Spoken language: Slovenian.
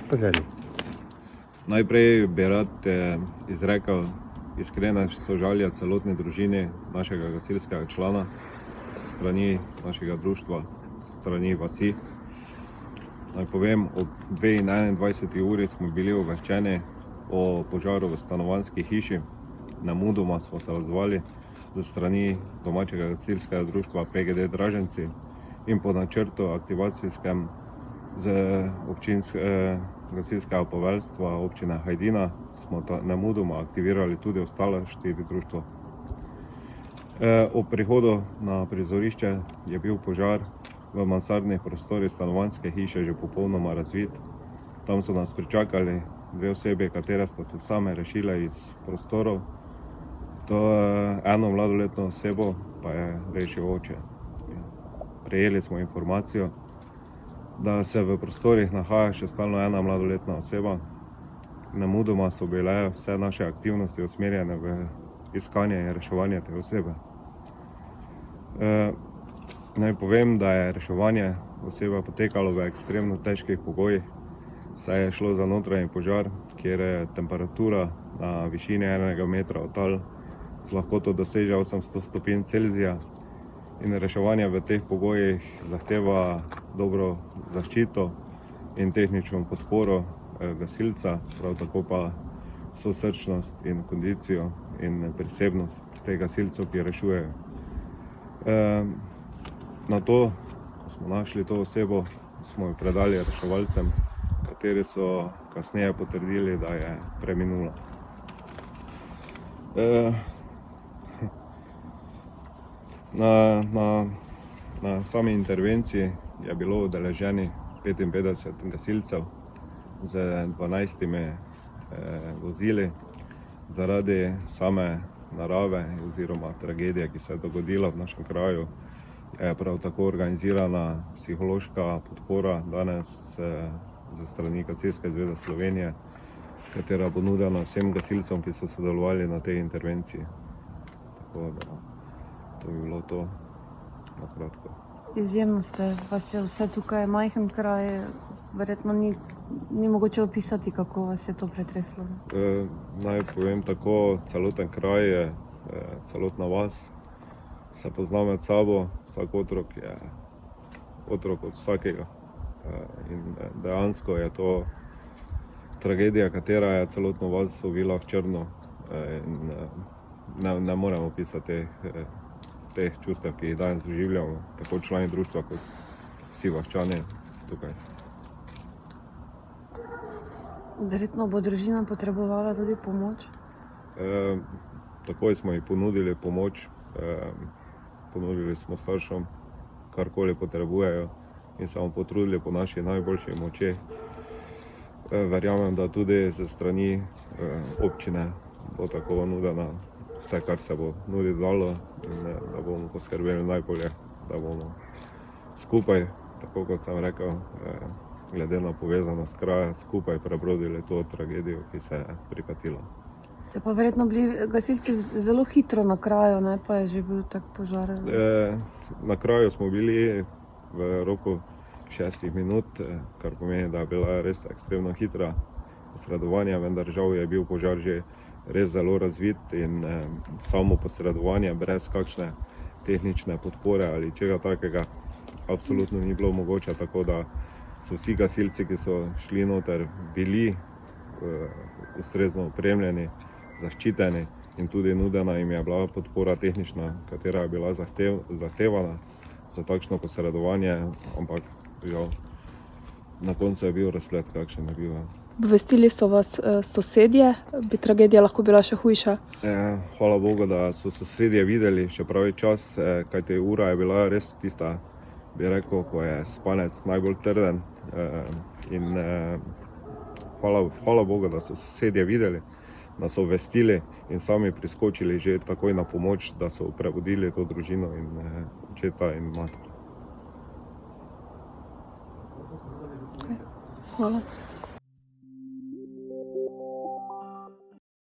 po želji. Najprej bi rad izrekel iskrene sožalje celotni družini našega gasilskega člana, strani našega društva, strani vasi. Naj povem, ob 2:21 uri smo bili obveščeni o požaru v stanovanjski hiši. Nemudoma smo se odzvali z strani domačega gasilskega društva PGD Draženci in po načrtu aktivacijskem z gasilskega poveljstva občine Hajdina smo nemudoma aktivirali tudi ostale 4 društva. Ob prihodu na prizorišče je bil požar v mansardnih prostorih stanovanjske hiše že popolnoma razvit. Tam so nas pričakali 2 osebi, katere sta se same rešile iz prostorov. To eno mladoletno osebo pa je rešil oče. Prejeli smo informacijo, da se v prostorih nahaja še stalno ena mladoletna oseba. Nemudoma so bile vse naše aktivnosti usmerjene v iskanje in reševanje te osebe. Naj povem, da je reševanje osebe potekalo v ekstremno težkih pogojih, saj je šlo za notranji požar, kjer je temperatura na višini 1 metra od tal z lahkoto doseže 800 stopinj Celzija. In reševanje v teh pogojih zahteva dobro zaščito in tehnično podporo gasilca, prav tako pa vso srčnost in kondicijo in prisebnost teh gasilcev, ki rešujejo. Na to, ko smo našli to osebo, smo jo predali reševalcem, kateri so kasneje potrdili, da je preminula. Na sami intervenciji je bilo udeleženih 55 gasilcev z 12 vozili. Zaradi same narave oziroma tragedije, ki se je dogodila v našem kraju, je prav tako organizirana psihološka podpora danes ze strani Gasilske zveze Slovenije, katera bo nudena vsem gasilcem, ki so sodelovali na tej intervenciji. Tako da to bi bilo to na kratko. Izjemno ste, vas je vse tukaj majhen kraj, verjetno ni mogoče opisati, kako vas je to pretreslo. Naj povem tako, celoten kraj je, celotna vas se pozna med sabo, vsak otrok je otrok od vsakega. In dejansko je to tragedija, katera je celotno vas ovila v črno. In ne morem opisati teh čustev, ki jih danes doživljamo, tako člani društva kot vsi vaščani tukaj. Verjetno bo družina potrebovala tudi pomoč? Takoj smo ji ponudili pomoč, ponudili smo staršem, karkoli potrebujejo in se bomo potrudili po naši najboljši moči. Verjamem, da tudi ze strani občine bo tako nudena vse, kar se bo nuditi dalo, in da bomo poskrbeli najbolje, da bomo skupaj, tako kot sem rekel, glede na povezanost kraja, skupaj prebrodili to tragedijo, ki se je pripetila. Ste pa verjetno bili gasilci zelo hitro na kraju, ne, pa je že bil tak požar? Na kraju smo bili v roku 6 minut, kar pomeni, da je bila res ekstremno hitra posredovanja, vendar žal je bil požar že res zelo razvit in samo posredovanje brez kakšne tehnične podpore ali čega takega absolutno ni bilo mogoče, tako da so vsi gasilci, ki so šli noter, bili ustrezno opremljeni, zaščiteni in tudi nudena jim je bila podpora tehnična, katera je bila zahtevana za takšno posredovanje, ampak žal na koncu je bil razplet, kakšen je bil. Obvestili so vas sosedje, bi tragedija lahko bila še hujša? Hvala Bogu, da so sosedje videli še pravi čas, kajti ura je bila res tista, bi rekel, ko je spanec najbolj trden. In hvala Bogu, da so sosedje videli, da so obvestili in sami priskočili že takoj na pomoč, da so prebudili to družino in očeta in mater. Hvala.